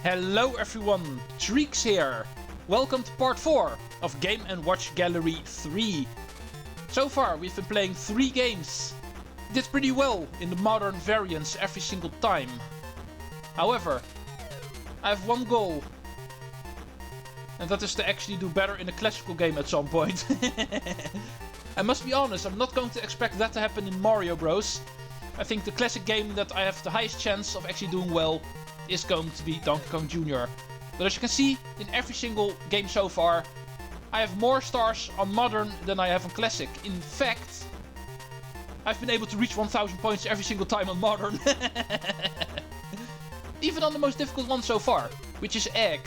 Hello everyone, Treecks here. Welcome to part 4 of Game & Watch Gallery 3. So far we've been playing 3 games. Did pretty well in the modern variants every single time. However, I have one goal. And that is to actually do better in a classical game at some point. I must be honest, I'm not going to expect that to happen in Mario Bros. I think the classic game that I have the highest chance of actually doing well is going to be Donkey Kong Jr. But as you can see, in every single game so far, I have more stars on Modern than I have on Classic. In fact, I've been able to reach 1000 points every single time on Modern. Even on the most difficult one so far, which is Egg.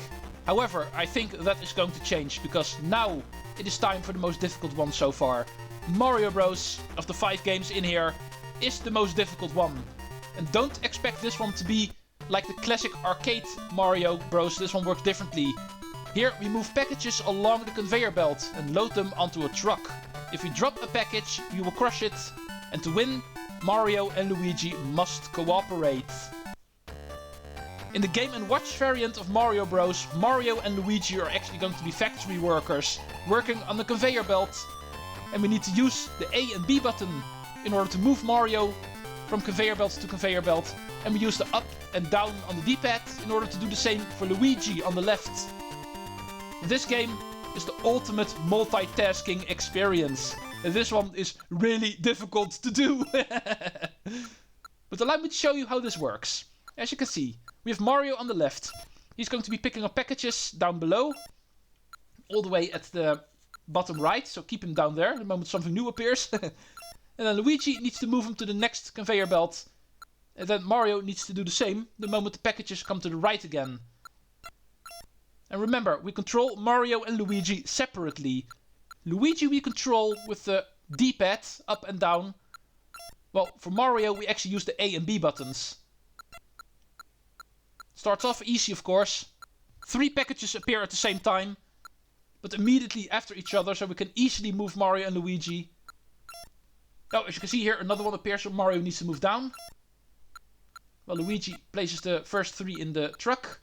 However, I think that is going to change, because now it is time for the most difficult one so far. Mario Bros, of the 5 games in here, is the most difficult one. And don't expect this one to be like the classic arcade Mario Bros. This one works differently. Here we move packages along the conveyor belt and load them onto a truck. If we drop a package, we will crush it. And to win, Mario and Luigi must cooperate. In the Game & Watch variant of Mario Bros, Mario and Luigi are actually going to be factory workers, working on the conveyor belt. And we need to use the A and B button in order to move Mario from conveyor belt to conveyor belt. And we use the up and down on the D-pad in order to do the same for Luigi on the left. This game is the ultimate multitasking experience. And this one is really difficult to do. But allow me to show you how this works. As you can see, we have Mario on the left. He's going to be picking up packages down below. All the way at the bottom right. So keep him down there the moment something new appears. And then Luigi needs to move him to the next conveyor belt. And then Mario needs to do the same the moment the packages come to the right again. And remember, we control Mario and Luigi separately. Luigi we control with the D-pad, up and down. Well, for Mario we actually use the A and B buttons. Starts off easy, of course. 3 packages appear at the same time, but immediately after each other, so we can easily move Mario and Luigi. Oh, as you can see here, another one appears, so Mario needs to move down. Well, Luigi places the first 3 in the truck.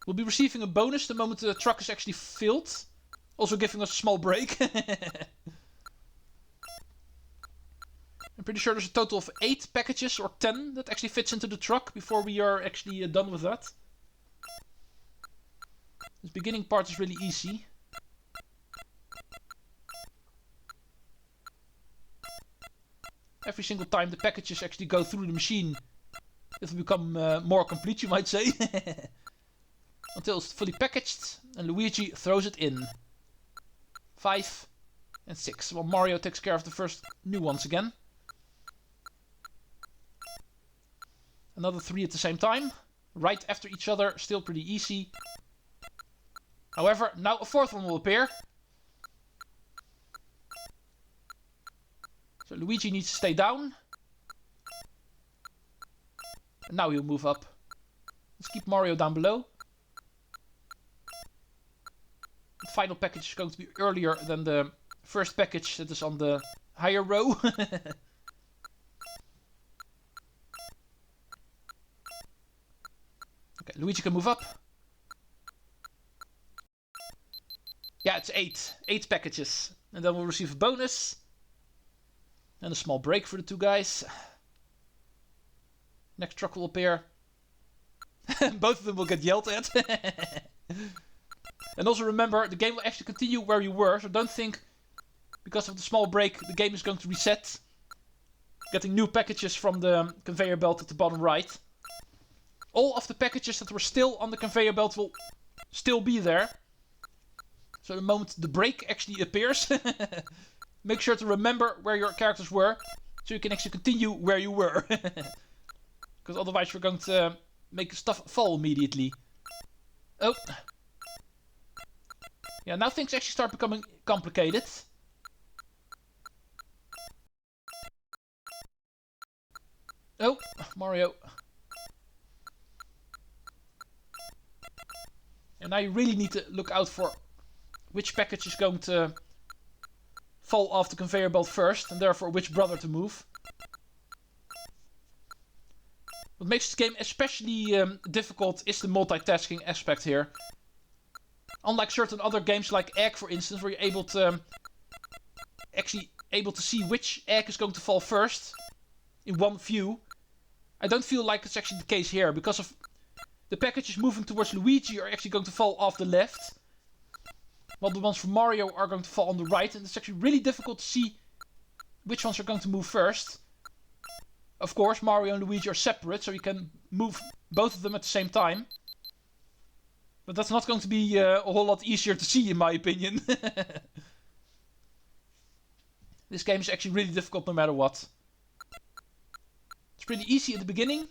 We'll be receiving a bonus the moment the truck is actually filled. Also giving us a small break. I'm pretty sure there's a total of 8 packages or 10 that actually fits into the truck before we are actually done with that. This beginning part is really easy. Every single time the packages actually go through the machine, it will become more complete, you might say. Until it's fully packaged and Luigi throws it in. 5 and 6. Well, Mario takes care of the first new ones again. Another 3 at the same time. Right after each other, still pretty easy. However, now a 4th one will appear. So Luigi needs to stay down. And now he'll move up. Let's keep Mario down below. The final package is going to be earlier than the first package that is on the higher row. Okay, Luigi can move up. Yeah, it's 8. 8 packages. And then we'll receive a bonus. And a small break for the 2 guys. Next truck will appear. Both of them will get yelled at. And also remember, the game will actually continue where you were. So don't think, because of the small break, the game is going to reset. Getting new packages from the conveyor belt at the bottom right. All of the packages that were still on the conveyor belt will still be there. So the moment the break actually appears, make sure to remember where your characters were, so you can actually continue where you were. Because otherwise we're going to make stuff fall immediately. Oh. Yeah, now things actually start becoming complicated. Oh, Mario. And now you really need to look out for which package is going to fall off the conveyor belt first, and therefore which brother to move. What makes this game especially difficult is the multitasking aspect here. Unlike certain other games like Egg, for instance, where you're able to actually able to see which egg is going to fall first in one view, I don't feel like it's actually the case here, because of the packages moving towards Luigi are actually going to fall off the left, while the ones for Mario are going to fall on the right, and it's actually really difficult to see which ones are going to move first. Of course, Mario and Luigi are separate, so you can move both of them at the same time. But that's not going to be a whole lot easier to see, in my opinion. This game is actually really difficult no matter what. It's pretty easy at the beginning.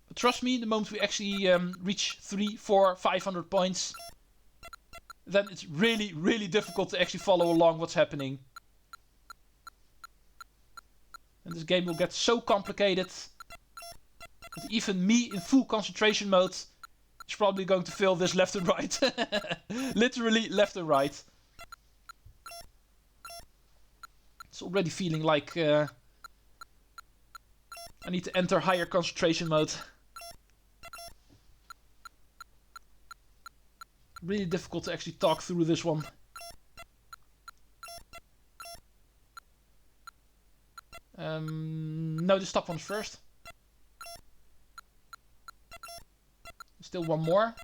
But trust me, the moment we actually reach 300, 400, 500 points, then it's really, really difficult to actually follow along what's happening. And this game will get so complicated that even me in full concentration mode is probably going to fail this left and right. Literally left and right. It's already feeling like I need to enter higher concentration mode. Really difficult to actually talk through this one. No, the stop one's first. Still one more.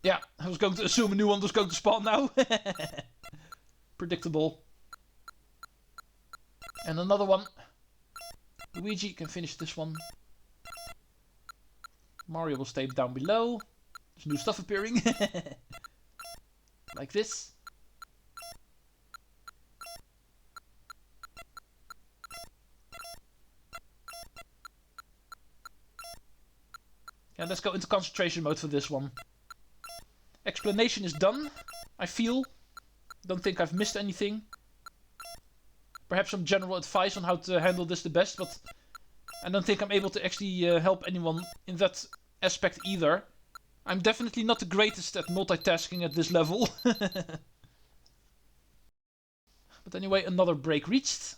Yeah, I was going to assume a new one was going to spawn now. Predictable. And another one. Luigi can finish this one. Mario will stay down below. There's new stuff appearing. Like this. And let's go into concentration mode for this one. Explanation is done, I feel. Don't think I've missed anything. Perhaps some general advice on how to handle this the best, but I don't think I'm able to actually help anyone in that aspect either. I'm definitely not the greatest at multitasking at this level. But anyway, another break reached.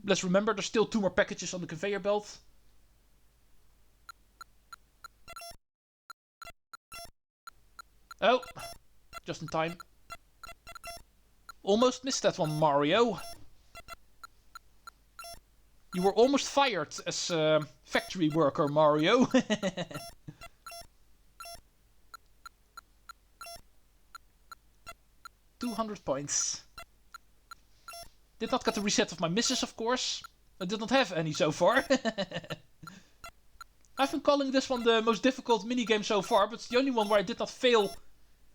Let's remember, there's still 2 more packages on the conveyor belt. Oh, just in time. Almost missed that one, Mario. You were almost fired as a factory worker, Mario. 200 points. Did not get the reset of my misses, of course. I did not have any so far. I've been calling this one the most difficult minigame so far, but it's the only one where I did not fail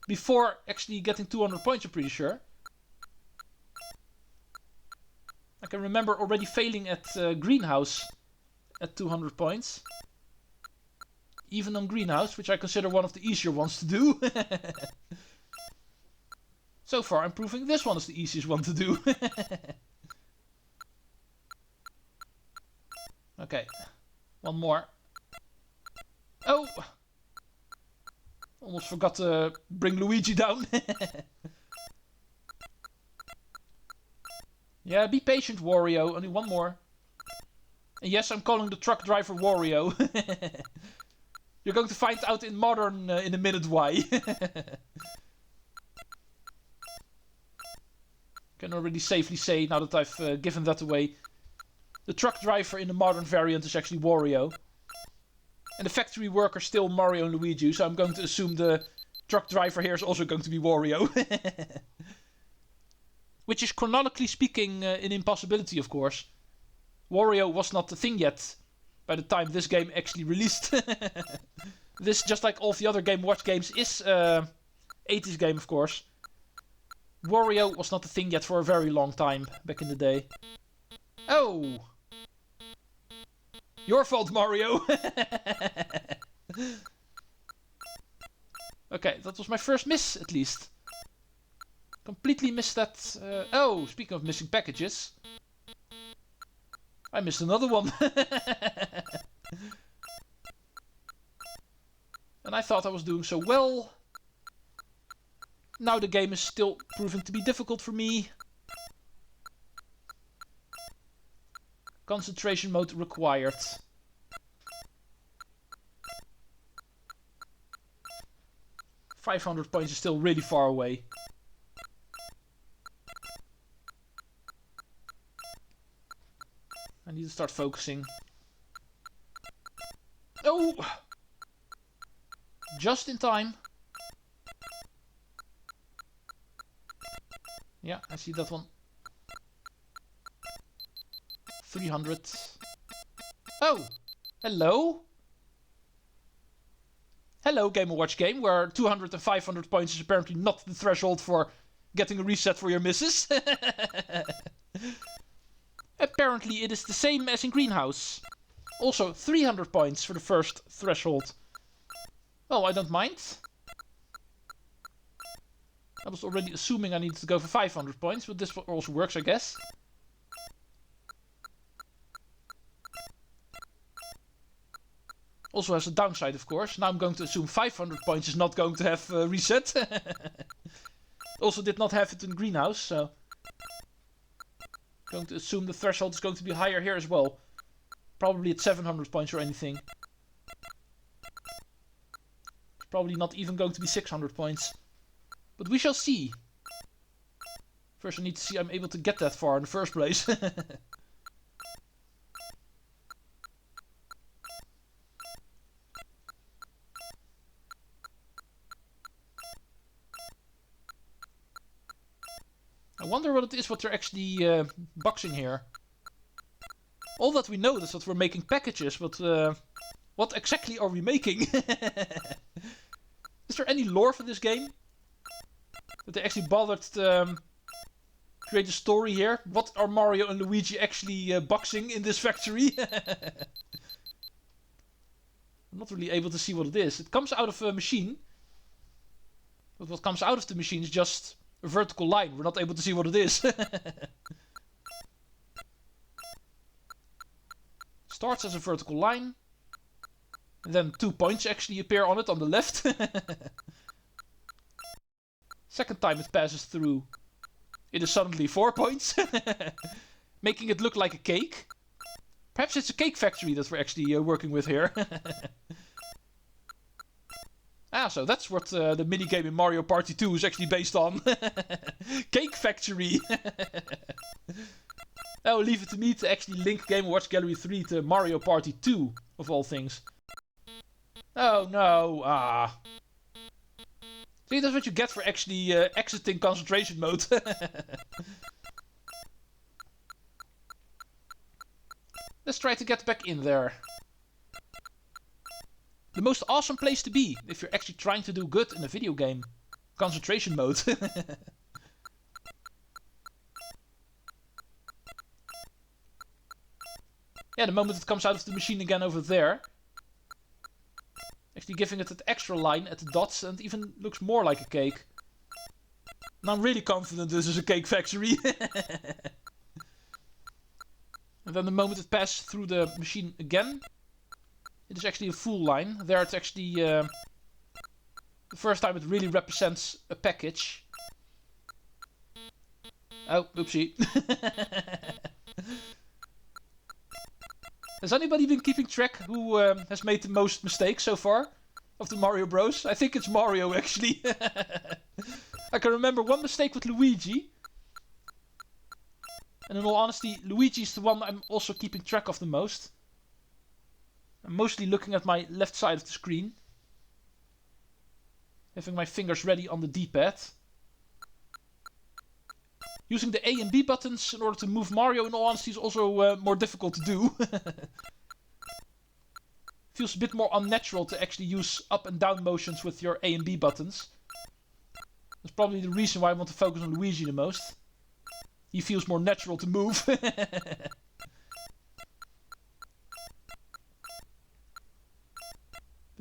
before actually getting 200 points, I'm pretty sure. I can remember already failing at Greenhouse at 200 points. Even on Greenhouse, which I consider one of the easier ones to do. So far I'm proving this one is the easiest one to do. Okay, one more. Oh! Almost forgot to bring Luigi down. Yeah, be patient, Wario. Only one more. And yes, I'm calling the truck driver Wario. You're going to find out in modern in a minute why. Can already safely say, now that I've given that away, the truck driver in the modern variant is actually Wario. And the factory worker still Mario and Luigi, so I'm going to assume the truck driver here is also going to be Wario. Which is chronologically speaking an impossibility, of course. Wario was not the thing yet by the time this game actually released. This, just like all the other Game & Watch games, is 80s game, of course. Wario was not the thing yet for a very long time back in the day. Oh! Your fault, Mario! Okay, that was my first miss, at least. Completely missed that... oh, speaking of missing packages. I missed another one. And I thought I was doing so well. Now the game is still proving to be difficult for me. Concentration mode required. 500 points is still really far away. I need to start focusing. Oh! Just in time. Yeah, I see that one. 300. Oh! Hello? Hello, Game & Watch game, where 200 and 500 points is apparently not the threshold for getting a reset for your misses. Apparently it is the same as in Greenhouse. Also 300 points for the first threshold. Well, I don't mind. I was already assuming I needed to go for 500 points, but this also works, I guess. Also has a downside, of course. Now I'm going to assume 500 points is not going to have reset. Also did not have it in Greenhouse, so... Going to assume the threshold is going to be higher here as well. Probably at 700 points or anything. It's probably not even going to be 600 points. But we shall see. First I need to see I'm able to get that far in the first place. I wonder what it is what they're actually boxing here. All that we know is that we're making packages, but what exactly are we making? Is there any lore for this game? That they actually bothered to create a story here? What are Mario and Luigi actually boxing in this factory? I'm not really able to see what it is. It comes out of a machine. But what comes out of the machine is just a vertical line. We're not able to see what it is. Starts as a vertical line. And then 2 points actually appear on it on the left. Second time it passes through, it is suddenly 4 points. Making it look like a cake. Perhaps it's a cake factory that we're actually working with here. Ah, so that's what the minigame in Mario Party 2 is actually based on. Cake Factory. Oh, leave it to me to actually link Game & Watch Gallery 3 to Mario Party 2, of all things. Oh no, ah. See, that's what you get for actually exiting concentration mode. Let's try to get back in there. The most awesome place to be if you're actually trying to do good in a video game. Concentration mode. Yeah, the moment it comes out of the machine again over there. Actually giving it that extra line at the dots and even looks more like a cake. And I'm really confident this is a cake factory. And then the moment it passes through the machine again, it is actually a full line. There it's actually the first time it really represents a package. Oh, oopsie. Has anybody been keeping track who has made the most mistakes so far of the Mario Bros? I think it's Mario, actually. I can remember one mistake with Luigi. And in all honesty, Luigi is the one I'm also keeping track of the most. I'm mostly looking at my left side of the screen. Having my fingers ready on the D-pad. Using the A and B buttons in order to move Mario, in all honesty, is also more difficult to do. Feels a bit more unnatural to actually use up and down motions with your A and B buttons. That's probably the reason why I want to focus on Luigi the most. He feels more natural to move. But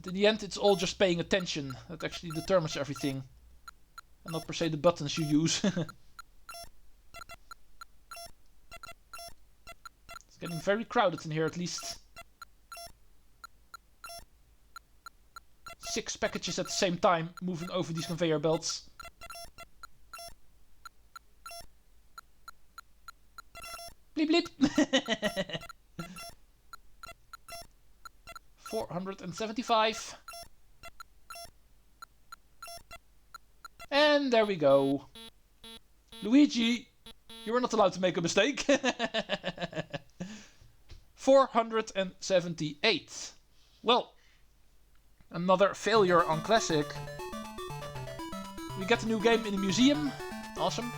in the end, it's all just paying attention that actually determines everything. And not per se the buttons you use. It's getting very crowded in here, at least. 6 packages at the same time moving over these conveyor belts. Bleep bleep! 475. And there we go. Luigi, you were not allowed to make a mistake. 478. Well, another failure on Classic. We get a new game in the museum. Awesome.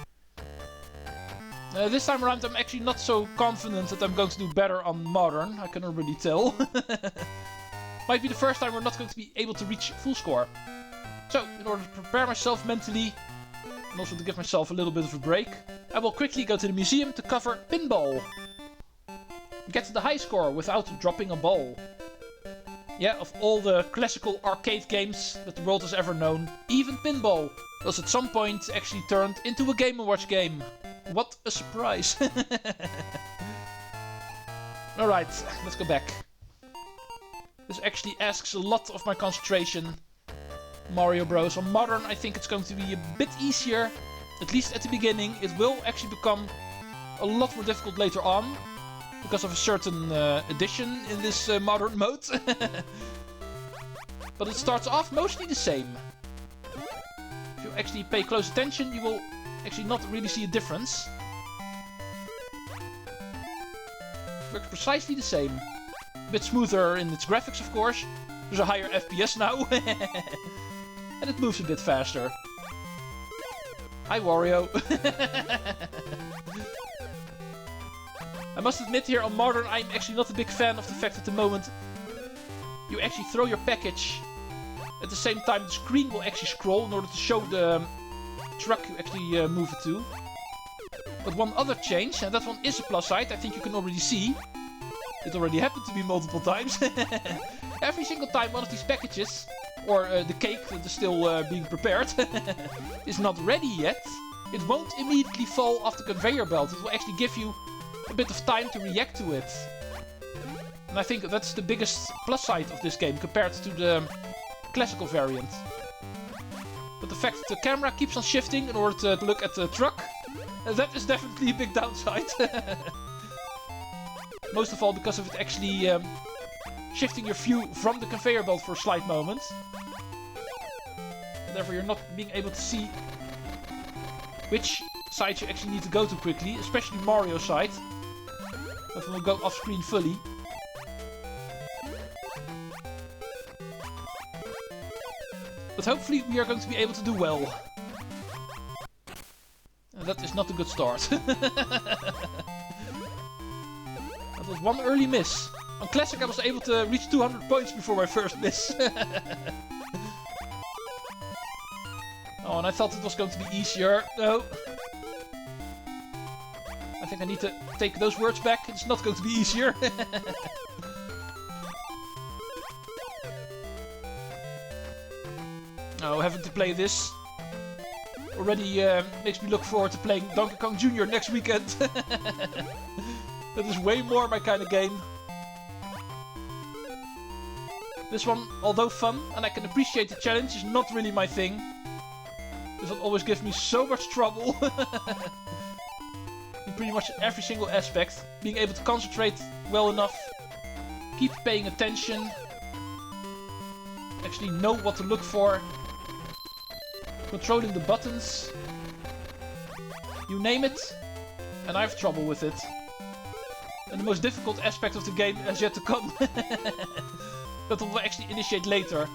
This time around I'm actually not so confident that I'm going to do better on Modern. I can already tell. Might be the first time we're not going to be able to reach full score. So, in order to prepare myself mentally, and also to give myself a little bit of a break, I will quickly go to the museum to cover Pinball. Get to the high score without dropping a ball. Yeah, of all the classical arcade games that the world has ever known, even Pinball was at some point actually turned into a Game & Watch game. What a surprise. Alright, let's go back. This actually asks a lot of my concentration. Mario Bros. On Modern I think it's going to be a bit easier, at least at the beginning. It will actually become a lot more difficult later on, because of a certain addition in this Modern mode. But it starts off mostly the same. If you actually pay close attention, you will actually not really see a difference. Works precisely the same. A bit smoother in its graphics, of course. There's a higher FPS now. And it moves a bit faster. Hi, Wario. I must admit here on Modern I'm actually not a big fan of the fact that the moment you actually throw your package, at the same time the screen will actually scroll in order to show the truck you actually move it to. But one other change, and that one is a plus side, I think you can already see. It already happened to me multiple times. Every single time one of these packages, or the cake that is still being prepared, is not ready yet, it won't immediately fall off the conveyor belt. It will actually give you a bit of time to react to it. And I think that's the biggest plus side of this game compared to the classical variant. But the fact that the camera keeps on shifting in order to look at the truck, that is definitely a big downside. Most of all because of it actually shifting your view from the conveyor belt for a slight moment. And therefore you're not being able to see which side you actually need to go to quickly, especially Mario's side. That will go off screen fully. But hopefully we are going to be able to do well. And that is not a good start. That was one early miss. On Classic I was able to reach 200 points before my first miss. Oh, and I thought it was going to be easier. No. I think I need to take those words back. It's not going to be easier. Oh, having to play this already makes me look forward to playing Donkey Kong Jr. next weekend. That is way more my kind of game. This one, although fun, and I can appreciate the challenge, is not really my thing. This one always gives me so much trouble. In pretty much every single aspect. Being able to concentrate well enough. Keep paying attention. Actually know what to look for. Controlling the buttons. You name it. And I have trouble with it. And the most difficult aspect of the game has yet to come. That will actually initiate later.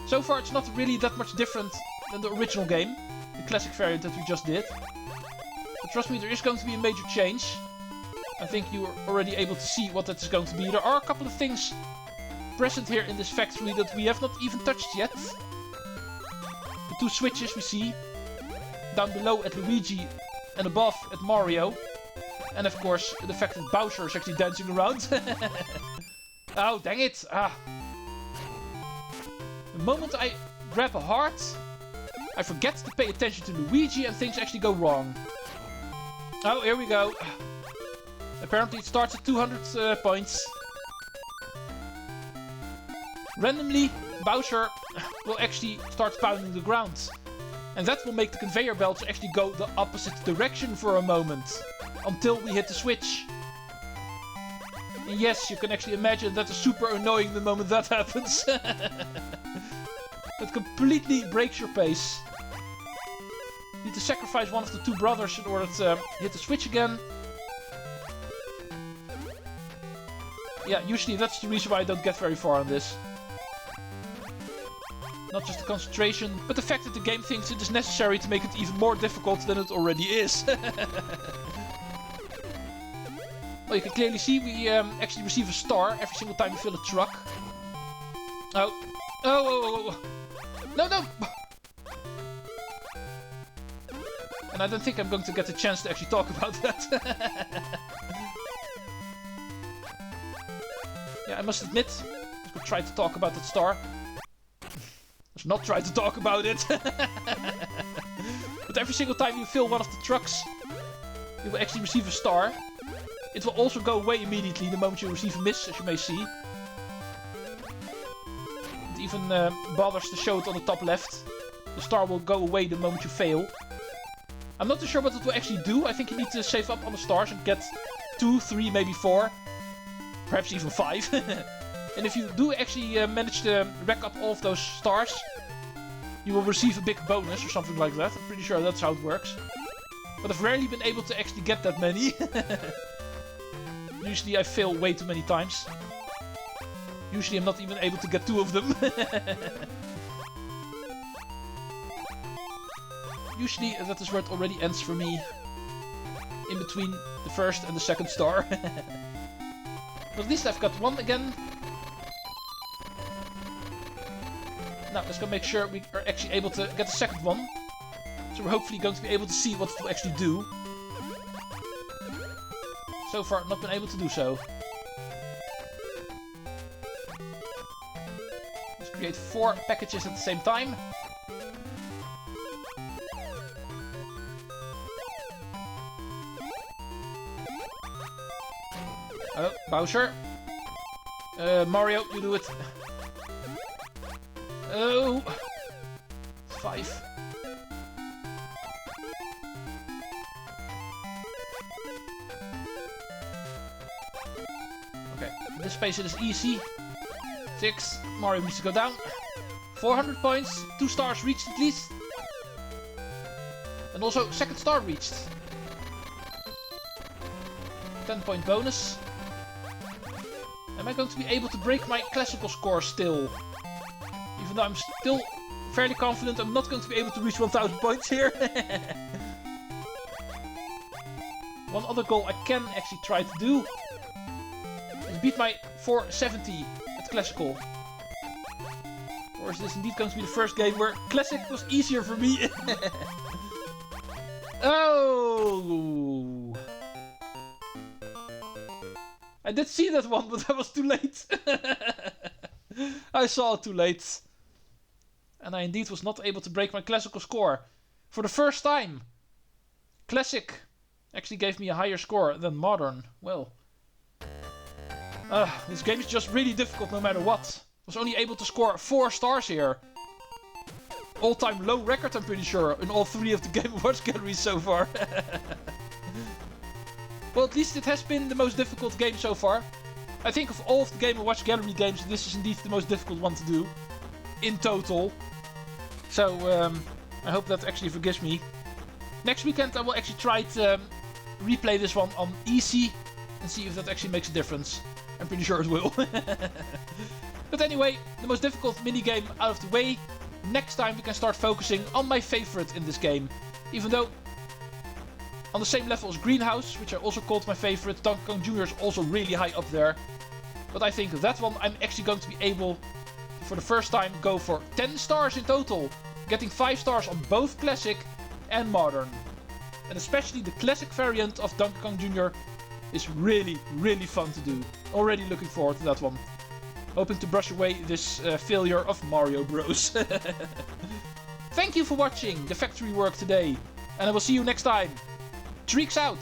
So far it's not really that much different than the original game. The classic variant that we just did. But trust me, there is going to be a major change. I think you are already able to see what that is going to be. There are a couple of things present here in this factory that we have not even touched yet. The two switches we see down below at Luigi and above at Mario. And of course the fact that Bowser is actually dancing around. Oh, dang it! Ah. The moment I grab a heart, I forget to pay attention to Luigi and things actually go wrong. Oh, here we go. Apparently it starts at 200 points. Randomly, Bowser will actually start pounding the ground. And that will make the conveyor belts actually go the opposite direction for a moment. Until we hit the switch. And yes, you can actually imagine that is super annoying the moment that happens. That completely breaks your pace. Need to sacrifice one of the two brothers in order to hit the switch again. Yeah, usually that's the reason why I don't get very far on this. Not just the concentration, but the fact that the game thinks it is necessary to make it even more difficult than it already is. Well, you can clearly see we actually receive a star every single time we fill a truck. Oh. Oh. No, no! And I don't think I'm going to get the chance to actually talk about that. Yeah, I must admit, I could try to talk about that star. Let's not try to talk about it. But every single time you fill one of the trucks, you will actually receive a star. It will also go away immediately the moment you receive a miss, as you may see. It even bothers to show it on the top left. The star will go away the moment you fail. I'm not too sure what it will actually do. I think you need to save up on the stars and get 2, 3, maybe 4. Perhaps even 5. And if you do actually manage to rack up all of those stars, you will receive a big bonus or something like that. I'm pretty sure that's how it works. But I've rarely been able to actually get that many. Usually I fail way too many times. Usually I'm not even able to get 2 of them. Usually that is where it already ends for me. In between the first and the second star. But at least I've got 1 again. Now let's go make sure we are actually able to get the second one. So we're hopefully going to be able to see what it will actually do. So far, not been able to do so. Let's create 4 packages at the same time. Oh, Bowser. Mario, you do it. Oh! 5. Okay, in this space it is easy. 6. Mario needs to go down. 400 points. 2 stars reached at least. And also, second star reached. 10-point bonus. Am I going to be able to break my classical score still? Even though I'm still fairly confident I'm not going to be able to reach 1000 points here. One other goal I can actually try to do is beat my 470 at classical. Or is this indeed going to be the first game where classic was easier for me? Oh! I did see that one, but I was too late. I saw it too late. And I indeed was not able to break my classical score. For the first time. Classic actually gave me a higher score than modern. Well. This game is just really difficult no matter what. I was only able to score 4 stars here. All-time low record, I'm pretty sure, in all 3 of the Game & Watch galleries so far. Well, at least it has been the most difficult game so far. I think of all of the Game & Watch gallery games, this is indeed the most difficult one to do. In total. So, I hope that actually forgives me. Next weekend I will actually try to replay this one on easy and see if that actually makes a difference. I'm pretty sure it will. But anyway, the most difficult minigame out of the way. Next time we can start focusing on my favorite in this game. Even though on the same level as Greenhouse, which I also called my favorite, Donkey Kong Jr. is also really high up there. But I think that one I'm actually going to be able to, for the first time, go for 10 stars in total. Getting 5 stars on both Classic and Modern. And especially the Classic variant of Donkey Kong Jr. is really, really fun to do. Already looking forward to that one. Hoping to brush away this failure of Mario Bros. Thank you for watching the factory work today. And I will see you next time. Treecks out!